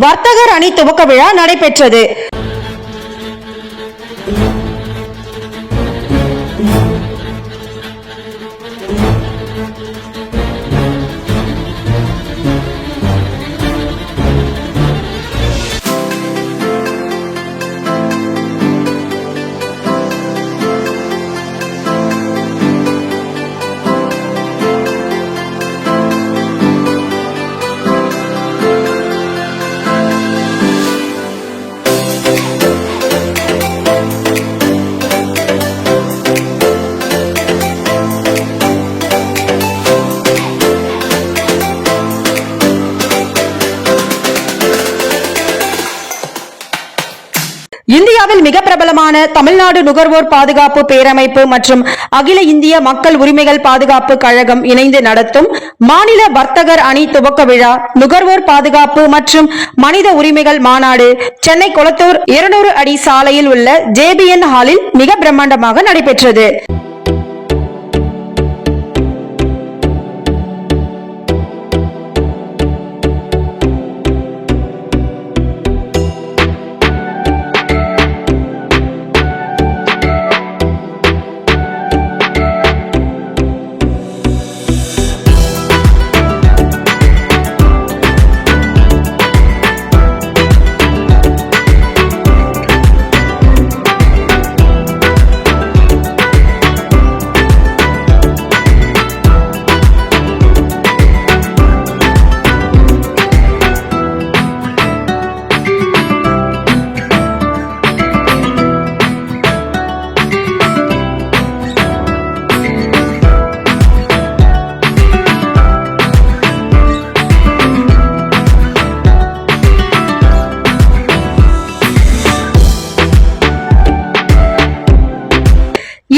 வர்த்தகர் அணி துவக்க விழா நடைபெற்றது. இந்தியாவில் மிக பிரபலமான தமிழ்நாடு நுகர்வோர் பாதுகாப்பு பேரமைப்பு மற்றும் அகில இந்திய மக்கள் உரிமைகள் பாதுகாப்பு கழகம் இணைந்து நடத்தும் மாநில வர்த்தகர் அணி துவக்க விழா நுகர்வோர் பாதுகாப்பு மற்றும் மனித உரிமைகள் மாநாடு சென்னை கொளத்தூர் 200 அடி சாலையில் உள்ள JBN ஹாலில் மிக பிரம்மாண்டமாக நடைபெற்றது.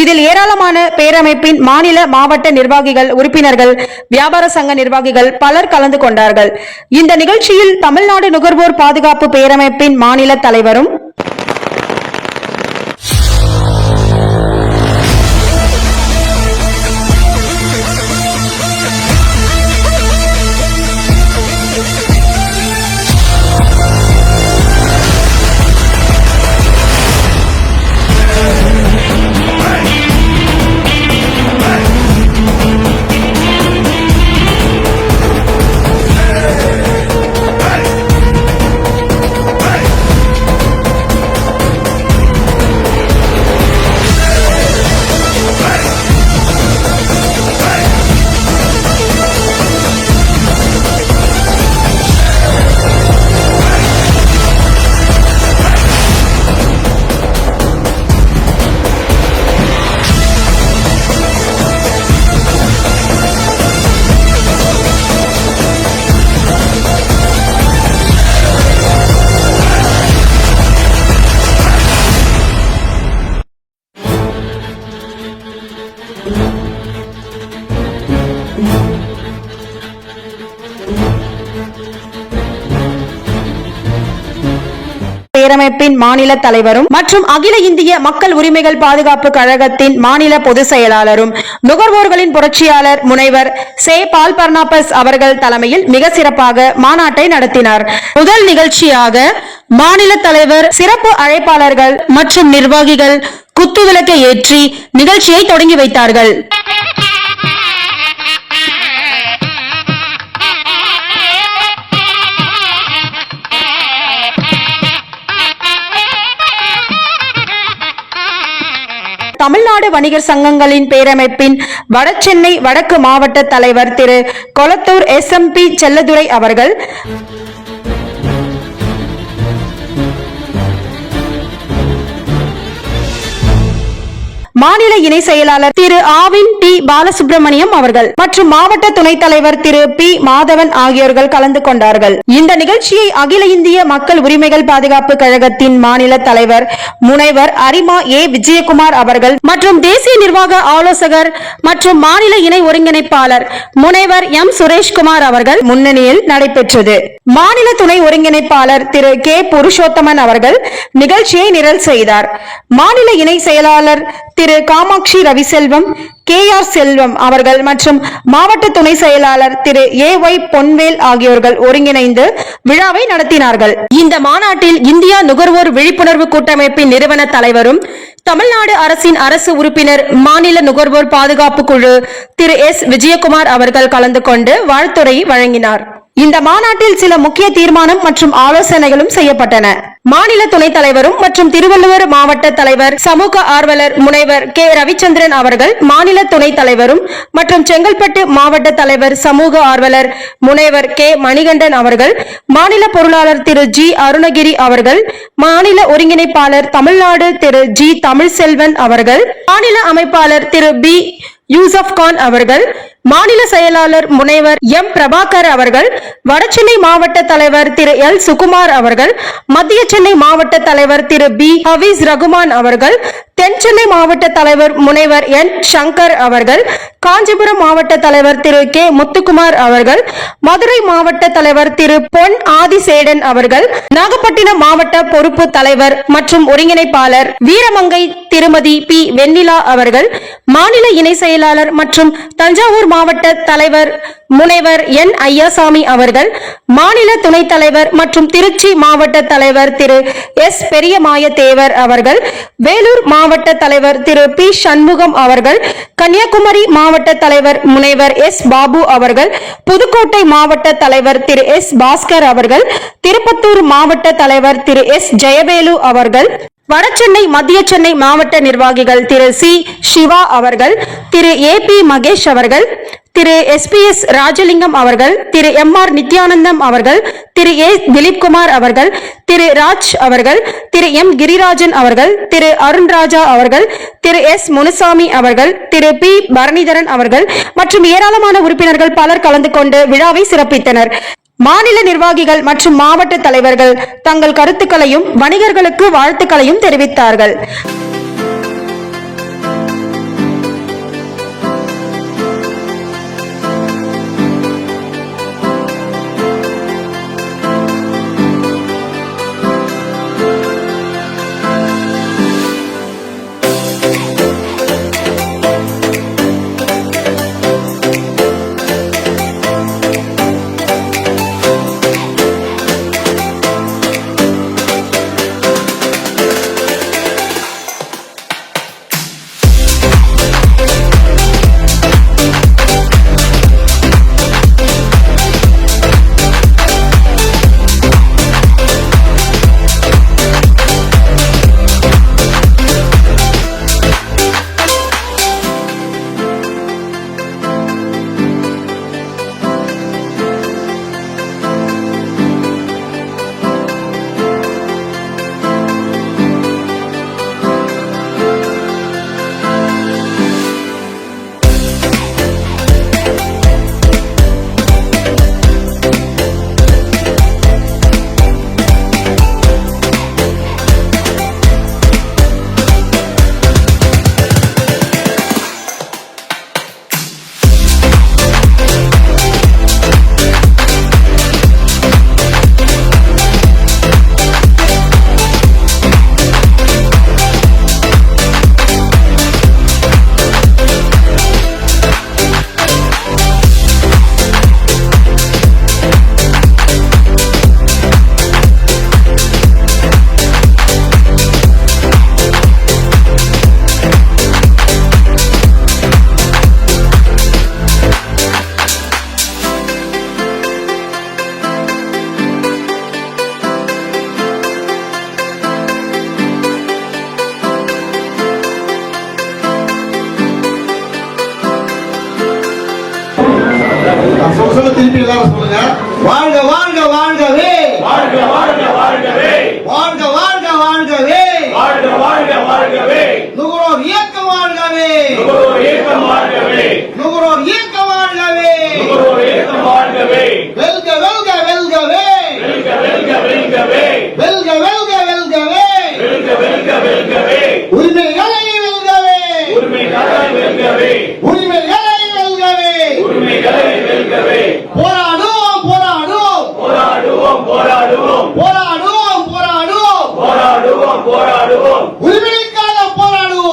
இதில் ஏராளமான பேரமைப்பின் மாநில மாவட்ட நிர்வாகிகள் உறுப்பினர்கள் வியாபார சங்க நிர்வாகிகள் பலர் கலந்து கொண்டார்கள். இந்த நிகழ்ச்சியில் தமிழ்நாடு நுகர்வோர் பாதுகாப்பு பேரமைப்பின் மாநில தலைவரும் பேரமைப்பின் மாநில தலைவரும் மற்றும் அகில இந்திய மக்கள் உரிமைகள் பாதுகாப்பு கழகத்தின் மாநில பொதுச் செயலாளரும் நுகர்வோர்களின் புரட்சியாளர் முனைவர் சே பால் பர்னாபஸ் அவர்கள் தலைமையில் மிக சிறப்பாக மாநாட்டை நடத்தினார். முதல் நிகழ்ச்சியாக மாநில தலைவர், சிறப்பு அழைப்பாளர்கள் மற்றும் நிர்வாகிகள் குத்துவிளக்கை ஏற்றி நிகழ்ச்சியை தொடங்கி வைத்தார்கள். தமிழ்நாடு வணிகர் சங்கங்களின் பேரமைப்பின் வடசென்னை வடக்கு மாவட்ட தலைவர் திரு கொளத்தூர் SMP செல்லதுரை அவர்கள், மாநில இணை செயலாளர் திரு ஆவின் டி பாலசுப்ரமணியம் அவர்கள் மற்றும் மாவட்ட துணைத் தலைவர் திரு பி மாதவன் ஆகியோர்கள் கலந்து கொண்டார்கள். இந்த நிகழ்ச்சியை அகில இந்திய மக்கள் உரிமைகள் பாதுகாப்பு கழகத்தின் மாநில தலைவர் முனைவர் அரிமா ஏ விஜயகுமார் அவர்கள் மற்றும் தேசிய நிர்வாக ஆலோசகர் மற்றும் மாநில இணை ஒருங்கிணைப்பாளர் முனைவர் எம் சுரேஷ்குமார் அவர்கள் முன்னணியில் நடைபெற்றது. மாநில துணை ஒருங்கிணைப்பாளர் திரு கே புருஷோத்தமன் அவர்கள் நிகழ்ச்சியை நிரல் செய்தார். மாநில இணை செயலாளர் திரு திரு காமாட்சி ரவிசெல்வம், KR செல்வம் அவர்கள் மற்றும் மாவட்ட துணை செயலாளர் திரு AY பொன்வேல் ஆகியோர்கள் ஒருங்கிணைந்து விழாவை நடத்தினார்கள். இந்த மாநாட்டில் இந்தியா நுகர்வோர் விழிப்புணர்வு கூட்டமைப்பின் நிறுவன தலைவரும் தமிழ்நாடு அரசின் அரசு உறுப்பினர் மாநில நுகர்வோர் பாதுகாப்பு குழு திரு S விஜயகுமார் அவர்கள் கலந்து கொண்டு வாழ்த்துரை வழங்கினார். இந்த மாநாட்டில் சில முக்கிய தீர்மானம் மற்றும் ஆலோசனைகளும் செய்யப்பட்டன. மாநில துணைத் தலைவரும் மற்றும் திருவள்ளுவர் மாவட்ட தலைவர் சமூக ஆர்வலர் முனைவர் K ரவிச்சந்திரன் அவர்கள் மாநில துணைத் தலைவரும் மற்றும் செங்கல்பட்டு மாவட்ட தலைவர் சமூக ஆர்வலர் முனைவர் K மணிகண்டன் அவர்கள், மாநில பொருளாளர் திரு G அருணகிரி அவர்கள், மாநில ஒருங்கிணைப்பாளர் தமிழ்நாடு திரு G தமிழ்செல்வன் அவர்கள், மாநில அமைப்பாளர் திரு B யூசப்கான் அவர்கள், மாநில செயலாளர் முனைவர் M பிரபாகர் அவர்கள், வடசென்னை மாவட்ட தலைவர் திரு L சுகுமார் அவர்கள், மத்திய சென்னை மாவட்ட தலைவர் திரு B ஹபீஸ் ரகுமான் அவர்கள், தென் சென்னை மாவட்ட தலைவர் முனைவர் N சங்கர் அவர்கள், காஞ்சிபுரம் மாவட்ட தலைவர் திரு K முத்துக்குமார் அவர்கள், மதுரை மாவட்ட தலைவர் திரு பொன் ஆதிசேடன் அவர்கள், நாகப்பட்டினம் மாவட்ட பொறுப்பு தலைவர் மற்றும் ஒருங்கிணைப்பாளர் வீரமங்கை திருமதி P வெண்ணிலா அவர்கள், மாநில இணை செயலாளர் மற்றும் தஞ்சாவூர் மாவட்ட தலைவர் முனைவர் N ஐயாசாமி அவர்கள், மாநில துணைத் தலைவர் மற்றும் திருச்சி மாவட்ட தலைவர் திரு S பெரியமாய தேவர் அவர்கள், வேலூர் மாவட்ட தலைவர் திரு P சண்முகம் அவர்கள், கன்னியாகுமரி மாவட்ட தலைவர் முனைவர் S பாபு அவர்கள், புதுக்கோட்டை மாவட்ட தலைவர் திரு S பாஸ்கர் அவர்கள், திருப்பத்தூர் மாவட்ட தலைவர் திரு S ஜெயவேலு அவர்கள், வடசென்னை மத்திய சென்னை மாவட்ட நிர்வாகிகள் திரு C சிவா அவர்கள், திரு AP மகேஷ் அவர்கள், திரு SPS ராஜலிங்கம் அவர்கள், திரு MR நித்யானந்தம் அவர்கள், திரு A திலீப்குமார் அவர்கள், திரு ராஜ் அவர்கள், திரு M கிரிராஜன் அவர்கள், திரு அருண்ராஜா அவர்கள், திரு S முனுசாமி அவர்கள், திரு P பரணிதரன் அவர்கள் மற்றும் ஏராளமான உறுப்பினர்கள் பலர் கலந்து கொண்டு விழாவை சிறப்பித்தனர். மாநில நிர்வாகிகள் மற்றும் மாவட்ட தலைவர்கள் தங்கள் கருத்துக்களையும் வணிகர்களுக்கு வாழ்த்துக்களையும் தெரிவித்தார்கள். வாழ்க வாழ்க வாழ்கவே, வாழ்க வாழ்க வாழ்கவே, வாழ்க வாழ்க வாழ்கவே, வாழ்க வாழ்க வாழ்கவே, நுகர்வோர் இயக்கம் வாழ்கவே, நுகர்வோர் இயக்கம் வாழ்கவே, நுகர்வோர் இயக்கம் வாழ்கவே, நுகர்வோர் இயக்கம் வாழ்கவே, வெல்க வெல்க வெல்கவே, வெல்க வெல்க வெல்கவே, வெல்க வெல்க வெல்கவே, வெல்க வெல்க வெல்கவே, உரிமைகளை வெல்கவே, உரிமைகளை வெல்கவே, உரிமைகளை வெல்கவே, உரிமைகளை வெல்கவே, போராடுவோம் போராடுவோம் போராடுவோம் போராடுவோம் போராடுவோம் போராடுவோம் போராடுவோம் போராடுவோம், உரிமைக்காக போராடுவோம்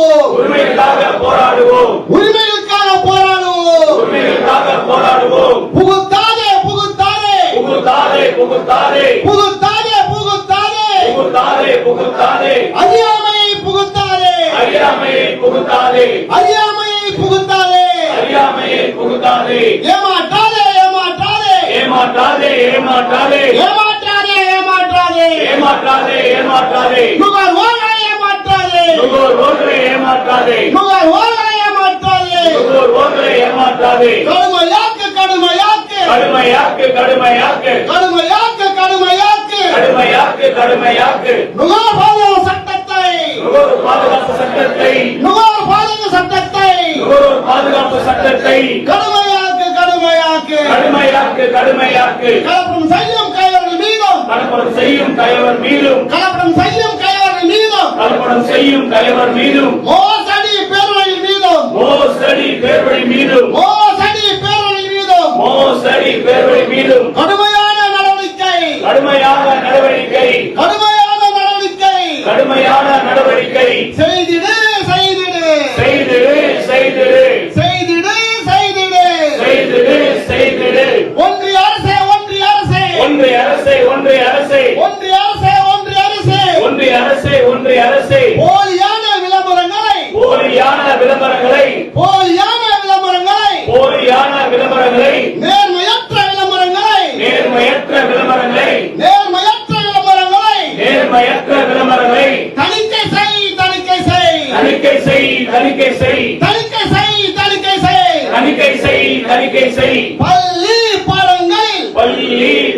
புகுத்தாதே புகுத்தாதே புகுத்தாதே புகுத்தாதே புகுத்தாதே அறியாமையை புகுத்தாதே அறியாமையை புகுத்தாதே அறியாமையை புகுத்தாதே அறியாமையை புகுத்தாதே ஏமாற்றாதே ஏமாற்றாதே ஏமாற்றாதே ஏமாற்றாதே ஏமாற்றாதே ஏமாற்றாதே ஏமாற்றாதே ஏமாற்றாதே நுகர்வோர்களை ஏமாற்றாதே நுகர்வோர்களை ஏமாற்றாதே நுகர்வோர்களை ஏமாற்றாதே நுகர்வோர்களை ஏமாற்றாதே கடுமையாக்கு கடுமையாக்கு கடுமையாக்கு கடுமையாக்கு கடுமையாக்கு கடுமையாக்கு கடுமையாக்கு கடுமையாக்கு நுகர் பாதுகாப்பு சட்டத்தை நுகர்வோர் பாதுகாப்பு சட்டத்தை நுகர் பாதுகாப்பு சட்டத்தை நுகர்வோர் பாதுகாப்பு சட்டத்தை கடுமையாக்கு கடுமையாக்கு கடுமையாக்கு கடுமையாக்கு கலப்படம் செய்யும் கைவர்கள் மீதும் கலப்படம் செய்யும் கயவர் மீதும் கலப்படம் செய்யும் கைவர்கள் மீதும் கலப்படம் செய்யும் கயவர் மீதும் மோசடி பேரொழி மீதும் மோசடி பேர்வழி மீதும் மோசடி பேரொழி மீதும் மோசடி பேர்வழி மீதும் கடுமையான நடவடிக்கை கடுமையான நடவடிக்கை கடுமையான நடவடிக்கை கடுமையான நடவடிக்கை செய்திடு செய்திடு செய்திடு செய்திடு செய்திடு செய்திடு செய்திடு செய்திடு ஒன்றிய அரசே ஒன்றிய அரசே ஒன்றிய அரசே ஒன்றிய அரசே ஒன்றிய அரசே ஒன்றிய அரசே ஒன்றிய அரசே ஒன்றிய அரசே போலியான விளம்பரங்களை போலியான விளம்பரங்களை போலியான விளம்பரங்களை போலியான விளம்பரங்களை நேர்மையற்ற விளம்பரங்களை நேர்மையற்ற விளம்பரங்களை நேர்மையற்ற விளம்பரங்களை நேர்மையற்ற விளம்பரங்களை தணிக்கை செய் தணிக்கை செய் தணிக்கை செய் தணிக்கை செய் தணிக்கை செய் தணிக்கை செய் தணிக்கை செய் தணிக்கை செய் பள்ளி பாடங்களில் பள்ளி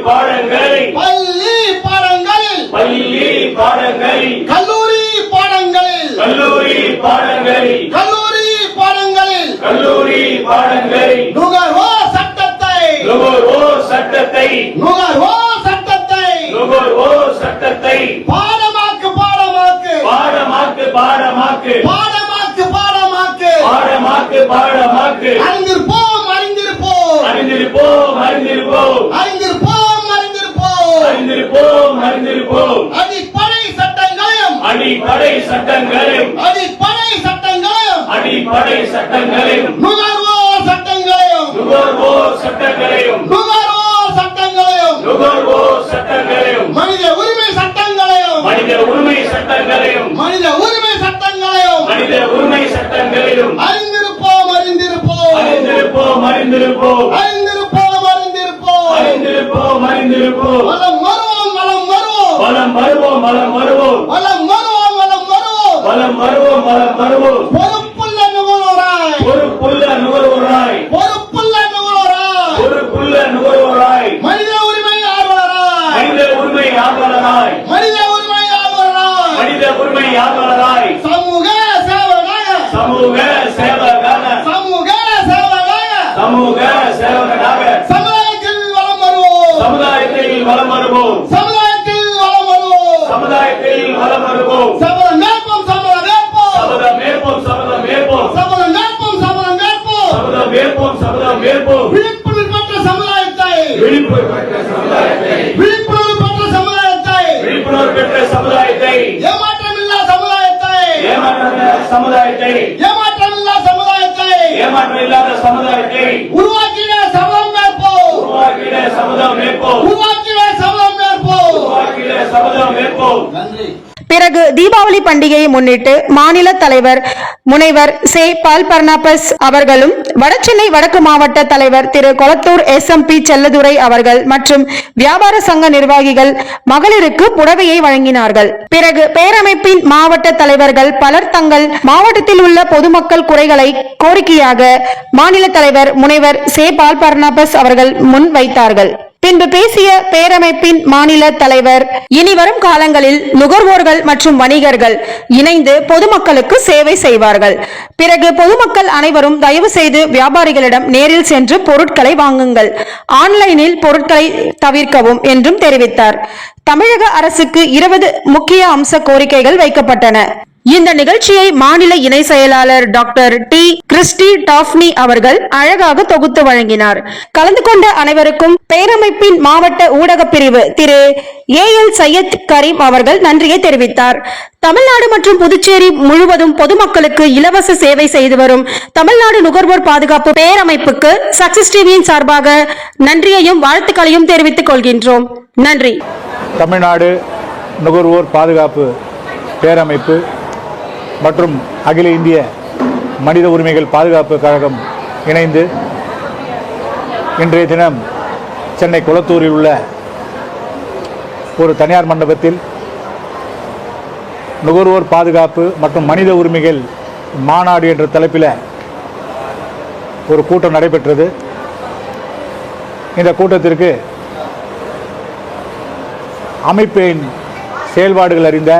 பாடங்களை பள்ளி பாடங்களில் பள்ளி பாடங்களில் கல்லூரி பாடங்களில் கல்லூரி பாடங்களில் கல்லூரி பாடங்களில் கல்லூரி பாடங்களில் நுகர்வோர் சட்டத்தை நுகர்வோர் சட்டத்தை நுகர்வோர் சட்டத்தை நுகர்வோர் சட்டத்தை பாடமாக்கு பாடமாக்கு பாடமாக்கு பாடமாக்கு பாடமாக்கு பாடமாக்கு பாடமாக்கு பாடமாக்கு அறிந்திருப்போம் அறிந்திருப்போம் அறிந்திருப்போம் அறிந்திருப்போம் அறிந்திருப்போம் அறிந்திருப்போம் அறிந்திருப்போம் அறிந்திருப்போம் அடிப்படை சட்டங்களையும் அடிப்படை சட்டங்களையும் அடிப்படை சட்டங்களையும் அடிப்படை சட்டங்களையும் நுகர்வோர் சட்டங்களையும் நுகர்வோர் சட்டங்களையும் நுகர்வோர் சட்டங்களையும் நுகர்வோர் சட்டங்களையும் மனித உரிமை சட்டங்களையும் மனித உரிமை சட்டங்களையும் மனித உரிமை சட்டங்களையும் மனித உரிமை சட்டங்களையும் அறிந்திருப்போம் அறிந்திருப்போம் அறிந்திருப்போம் அறிந்திருப்போம் அறிந்திருப்போம் அறிந்திருப்போம் அறிந்திருப்போம் அறிந்திருப்போம் வலம் வருவோம் வலம் வருவோம் வலம் வருவோம் வலம் வருவோம் வலம் வருவோம் வலம் வருவோம் வலம் வருவோம் வலம் வருவோம் பொறுப்புள்ள நுகர்வோராய் பொறுப்புள்ள நுகர்வோராய் பொறுப்புள்ள நுகர்வோராய் பொறுப்புள்ள நுகர்வோராய் மனித உரிமை ஆர்வலராய் மனித உரிமை ஆர்வலராய் மனித உரிமை ஆர்வலராய் மனித உரிமை ஆர்வலராய் சமூக சேவகனாக சமூக சேவகனாக சமூக சேவகனாக சமூக சேவகனாக சமுதாயத்தில் வலம் வருவோம் சமுதாயத்தில் வலம் வருவோம் சமுதாயத்தில் வலம் வருவோம் சமுதாயத்தில் வலம் வருவோம் சபதம் மேற்போம் சபதம் மேற்போம் சபதம் மேற்போம் சபதம் மேற்போம் சபதம் மேற்போம் சபதம் மேற்போம் சபதம் மேற்போம் சபதம் மேற்போம் விழிப்புணர்வு பெற்ற சமுதாயத்தை விழிப்புணர்வு பெற்ற சமுதாயத்தை விழிப்புணர்வு பெற்ற சமுதாயத்தை விழிப்புணர்வு பெற்ற சமுதாயத்தை ஏமாற்றமில்லா சமுதாயத்தை ஏமாற்ற சமுதாயத்தை ஏமாற்றமில்லா சமுதாயத்தை ஏமாற்றம் இல்லாத சமுதாயத்தை உருவாக்கிட சபதம் மேற்போம் உருவாக்கிட சபதம் மேற்போம் உருவாக்கிட சபதம் மேற்போம் உருவாக்கிட சபதம் மேற்போம். நன்றி. பிறகு தீபாவளி பண்டிகையை முன்னிட்டு மாநில தலைவர் முனைவர் சே பால் பர்னாபஸ் அவர்களும் வடசென்னை வடக்கு மாவட்ட தலைவர் திரு கொளத்தூர் SMP செல்லதுரை அவர்கள் மற்றும் வியாபார சங்க நிர்வாகிகள் மகளிருக்கு புடவையை வழங்கினார்கள். பிறகு பேரமைப்பின் மாவட்ட தலைவர்கள் பலர் தங்கள் மாவட்டத்தில் உள்ள பொதுமக்கள் குறைகளை கோரிக்கையாக மாநில தலைவர் முனைவர் சே பால் பர்னாபஸ் அவர்கள் முன் வைத்தார்கள். பின்பு பேசிய பேரமைப்பின் மாநில தலைவர், இனிவரும் காலங்களில் நுகர்வோர்கள் மற்றும் வணிகர்கள் இணைந்து பொதுமக்களுக்கு சேவை செய்வார்கள். பிறகு பொதுமக்கள் அனைவரும் தயவு செய்து வியாபாரிகளிடம் நேரில் சென்று பொருட்களை வாங்குங்கள், ஆன்லைனில் பொருட்களை தவிர்க்கவும் என்றும் தெரிவித்தார். தமிழக அரசுக்கு 20 முக்கிய அம்ச கோரிக்கைகள் வைக்கப்பட்டன. இந்த நிகழ்ச்சியை மாநில இணை செயலாளர் டாக்டர் டி கிறிஸ்டி டாஃப்னி அவர்கள் அழகாக தொகுத்து வழங்கினார். கலந்து கொண்ட அனைவருக்கும் பேரமைப்பின் மாவட்ட ஊடக பிரிவு திரு AL சையத் கரீம் அவர்கள் நன்றியை தெரிவித்தார். தமிழ்நாடு மற்றும் புதுச்சேரி முழுவதும் பொதுமக்களுக்கு இலவச சேவை செய்து வரும் தமிழ்நாடு நுகர்வோர் பாதுகாப்பு பேரமைப்புக்கு சக்சஸ் டிவியின் சார்பாக நன்றியையும் வாழ்த்துக்களையும் தெரிவித்துக் கொள்கின்றோம். நன்றி. தமிழ்நாடு நுகர்வோர் பாதுகாப்பு பேரமைப்பு மற்றும் அகில இந்திய மனித உரிமைகள் பாதுகாப்பு கழகம் இணைந்து இன்றைய தினம் சென்னை குளத்தூரில் உள்ள ஒரு தனியார் மண்டபத்தில் நுகர்வோர் பாதுகாப்பு மற்றும் மனித உரிமைகள் மாநாடு என்ற தலைப்பில் ஒரு கூட்டம் நடைபெற்றது. இந்த கூட்டத்திற்கு அமைப்பின் செயல்பாடுகள் அறிந்த,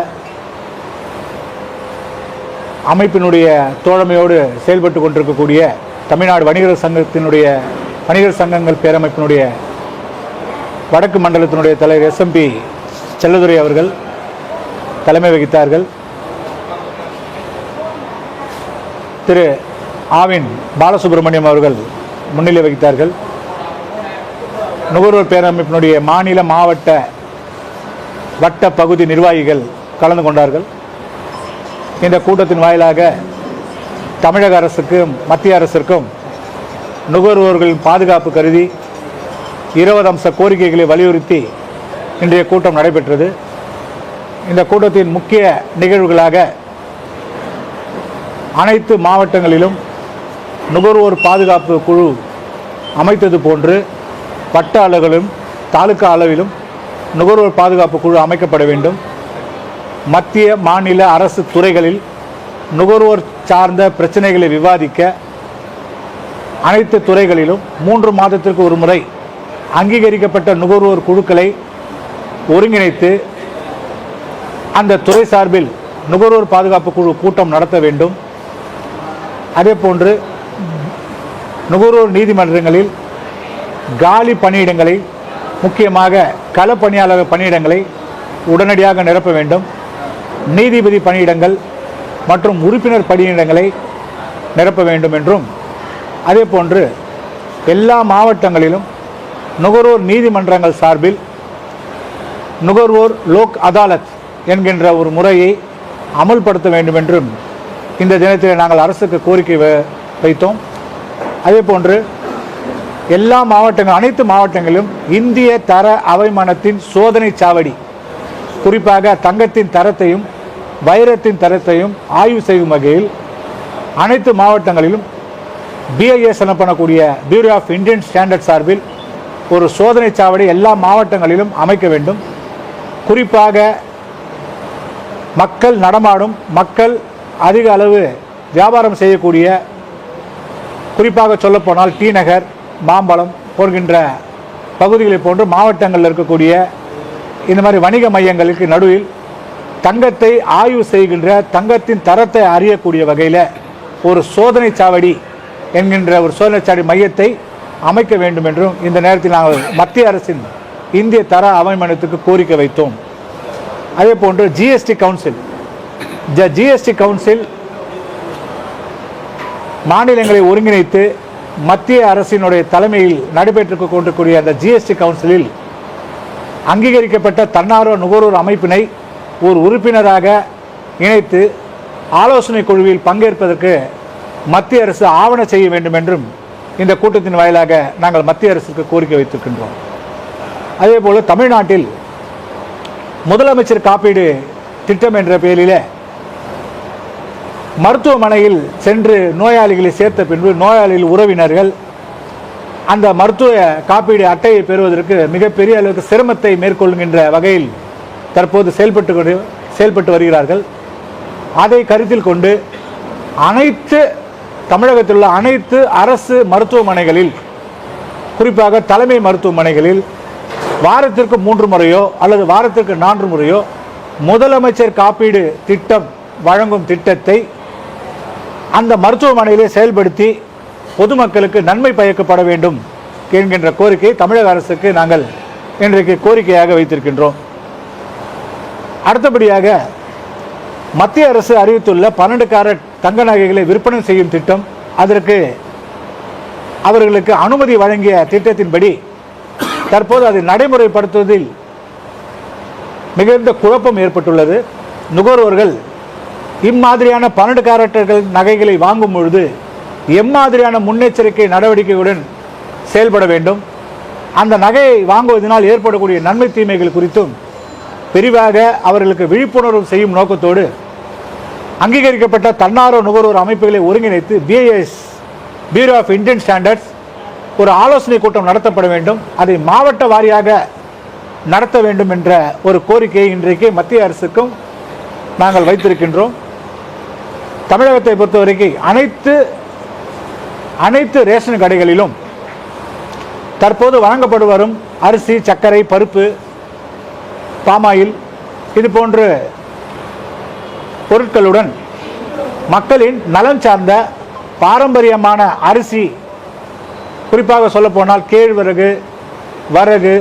அமைப்பினுடைய தோழமையோடு செயல்பட்டு கொண்டிருக்கக்கூடிய தமிழ்நாடு வணிகர் சங்கங்கள் பேரமைப்பினுடைய வடக்கு மண்டலத்தினுடைய தலைவர் SMP செல்லதுரை அவர்கள் தலைமை வகித்தார்கள். திரு ஆவின் பாலசுப்ரமணியம் அவர்கள் முன்னிலை வகித்தார்கள். நுகர்வோர் பேரமைப்பினுடைய மாநில, மாவட்ட, வட்ட பகுதி நிர்வாகிகள் கலந்து கொண்டார்கள். இந்த கூட்டத்தின் வாயிலாக தமிழக அரசுக்கும் மத்திய அரசிற்கும் நுகர்வோர்களின் பாதுகாப்பு கருதி 20 அம்ச கோரிக்கைகளை வலியுறுத்தி இன்றைய கூட்டம் நடைபெற்றது. இந்த கூட்டத்தின் முக்கிய நிகழ்வுகளாக அனைத்து மாவட்டங்களிலும் நுகர்வோர் பாதுகாப்பு குழு அமைத்தது போன்று வட்ட அளவிலும் தாலுகா அளவிலும் நுகர்வோர் பாதுகாப்பு குழு அமைக்கப்பட வேண்டும். மத்திய, மாநில அரசு துறைகளில் நுகர்வோர் சார்ந்த பிரச்சனைகளை விவாதிக்க அனைத்து துறைகளிலும் 3 மாதத்திற்கு ஒரு முறை அங்கீகரிக்கப்பட்ட நுகர்வோர் குழுக்களை ஒருங்கிணைத்து அந்த துறை சார்பில் நுகர்வோர் பாதுகாப்பு குழு கூட்டம் நடத்த வேண்டும். அதேபோன்று நுகர்வோர் நீதிமன்றங்களில் காலி பணியிடங்களை, முக்கியமாக கள பணியாளர் பணியிடங்களை உடனடியாக நிரப்ப வேண்டும். நீதிபதி பணியிடங்கள் மற்றும் உறுப்பினர் பணியிடங்களை நிரப்ப வேண்டும் என்றும், அதேபோன்று எல்லா மாவட்டங்களிலும் நுகர்வோர் நீதிமன்றங்கள் சார்பில் நுகர்வோர் லோக் அதாலத் என்கின்ற ஒரு முறையை அமல்படுத்த வேண்டும் என்றும் இந்த தினத்தில் நாங்கள் அரசுக்கு கோரிக்கை வைத்தோம். அதேபோன்று எல்லா மாவட்டங்கள், அனைத்து மாவட்டங்களிலும் இந்திய தர அவைமானத்தின் சோதனை சாவடி, குறிப்பாக தங்கத்தின் தரத்தையும் வைரத்தின் தரத்தையும் ஆய்வு செய்யும் வகையில் அனைத்து மாவட்டங்களிலும் BIS எனப்படக்கூடிய பியூரோ ஆஃப் இந்தியன் ஸ்டாண்டர்ட் சார்பில் ஒரு சோதனை சாவடி எல்லா மாவட்டங்களிலும் அமைக்க வேண்டும். குறிப்பாக மக்கள் நடமாடும், மக்கள் அதிக அளவு வியாபாரம் செய்யக்கூடிய, குறிப்பாக சொல்லப்போனால் டி நகர், மாம்பழம் போன்ற பகுதிகளை போன்று மாவட்டங்களில் இருக்கக்கூடிய இந்த மாதிரி வணிக மையங்களுக்கு நடுவில் தங்கத்தை ஆய்வு செய்கின்ற, தங்கத்தின் தரத்தை அறியக்கூடிய வகையில் ஒரு சோதனை சாவடி என்கின்ற ஒரு சோதனை சாவடி மையத்தை அமைக்க வேண்டும் என்றும் இந்த நேரத்தில் நாங்கள் மத்திய அரசின் இந்திய தர அவைமானத்துக்கு கோரிக்கை வைத்தோம். அதேபோன்று GST கவுன்சில், GST கவுன்சில் மாநிலங்களை ஒருங்கிணைத்து மத்திய அரசினுடைய தலைமையில் நடைபெற்று கொண்டிருக்கக்கூடிய அந்த GST கவுன்சிலில் அங்கீகரிக்கப்பட்ட தன்னார்வ நுகர்வோர் அமைப்பினை ஒரு உறுப்பினராக இணைத்து ஆலோசனை குழுவில் பங்கேற்பதற்கு மத்திய அரசு ஆவண செய்ய வேண்டும் என்றும் இந்த கூட்டத்தின் வாயிலாக நாங்கள் மத்திய அரசுக்கு கோரிக்கை வைத்திருக்கின்றோம். அதேபோல் தமிழ்நாட்டில் முதலமைச்சர் காப்பீடு திட்டம் என்ற பெயரில் மருத்துவமனையில் சென்று நோயாளிகளை சேர்த்த பின்பு நோயாளிகள் உறவினர்கள் அந்த மருத்துவ காப்பீடு அட்டையை பெறுவதற்கு மிகப்பெரிய அளவுக்கு சிரமத்தை மேற்கொள்கின்ற வகையில் தற்போது செயல்பட்டு வருகிறார்கள். அதை கருத்தில் கொண்டு தமிழகத்தில் உள்ள அனைத்து அரசு மருத்துவமனைகளில், குறிப்பாக தலைமை மருத்துவமனைகளில் வாரத்திற்கு 3 முறையோ அல்லது வாரத்திற்கு 4 முறையோ முதலமைச்சர் காப்பீடு திட்டம் வழங்கும் திட்டத்தை அந்த மருத்துவமனையிலே செயல்படுத்தி பொதுமக்களுக்கு நன்மை பயக்கப்பட வேண்டும் என்கின்ற கோரிக்கையை தமிழக அரசுக்கு நாங்கள் இன்றைக்கு கோரிக்கையாக வைத்திருக்கின்றோம். அடுத்தபடியாக மத்திய அரசு அறிவித்துள்ள 12 கேரட் தங்க நகைகளை விற்பனை செய்யும் திட்டம், அதற்கு அவர்களுக்கு அனுமதி வழங்கிய திட்டத்தின்படி தற்போது அதை நடைமுறைப்படுத்துவதில் மிகுந்த குழப்பம் ஏற்பட்டுள்ளது. நுகர்வோர்கள் இம்மாதிரியான 12 கேரட்டுகள் நகைகளை வாங்கும் பொழுது எம்மாதிரியான முன்னெச்சரிக்கை நடவடிக்கையுடன் செயல்பட வேண்டும், அந்த நகையை வாங்குவதனால் ஏற்படக்கூடிய நன்மை தீமைகள் குறித்தும் விரிவாக அவர்களுக்கு விழிப்புணர்வு செய்யும் நோக்கத்தோடு அங்கீகரிக்கப்பட்ட தன்னார்வ நுகர்வோர் அமைப்புகளை ஒருங்கிணைத்து BIS bureau of Indian standards ஒரு ஆலோசனை கூட்டம் நடத்தப்பட வேண்டும், அதை மாவட்ட வாரியாக நடத்த வேண்டும் என்ற ஒரு கோரிக்கையை இன்றைக்கு மத்திய அரசுக்கும் நாங்கள் வைத்திருக்கின்றோம். தமிழகத்தை பொறுத்தவரைக்கும் அனைத்து ரேஷன் கடைகளிலும் தற்போது வழங்கப்பட்டு வரும் அரிசி, சர்க்கரை, பருப்பு, பாமாயில் இது போன்ற பொருட்களுடன் மக்களின் நலன் சார்ந்த பாரம்பரியமான அரிசி, குறிப்பாக சொல்லப்போனால் கேழ்வரகு, வரகு,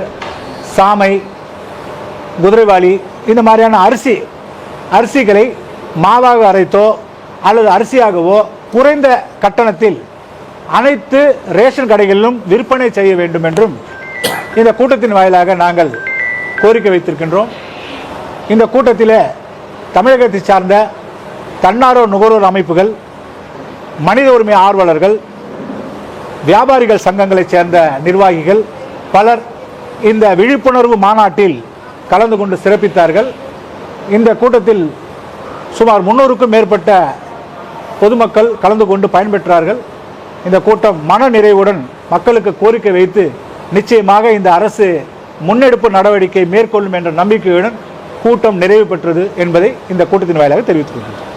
சாமை, குதிரைவாளி இந்த மாதிரியான அரிசிகளை மாவாக அரைத்தோ அல்லது அரிசியாகவோ குறைந்த கட்டணத்தில் அனைத்து ரேஷன் கடைகளிலும் விற்பனை செய்ய வேண்டும் என்றும் இந்த கூட்டத்தின் வாயிலாக நாங்கள் கோரிக்கை வைத்திருக்கின்றோம். இந்த கூட்டத்தில் தமிழகத்தை சார்ந்த தன்னார்வ நுகர்வோர் அமைப்புகள், மனித உரிமை ஆர்வலர்கள், வியாபாரிகள் சங்கங்களைச் சேர்ந்த நிர்வாகிகள் பலர் இந்த விழிப்புணர்வு மாநாட்டில் கலந்து கொண்டு சிறப்பித்தார்கள். இந்த கூட்டத்தில் சுமார் 300க்கும் மேற்பட்ட பொதுமக்கள் கலந்து கொண்டு பயன்பெற்றார்கள். இந்த கூட்டம் மன நிறைவுடன் மக்களுக்கு கோரிக்கை வைத்து நிச்சயமாக இந்த அரசு முன்னெடுப்பு நடவடிக்கை மேற்கொள்ளும் என்ற நம்பிக்கையுடன் கூட்டம் நிறைவு பெற்றது என்பதை இந்த கூட்டத்தின் வாயிலாக தெரிவித்துக் கொள்கிறேன்.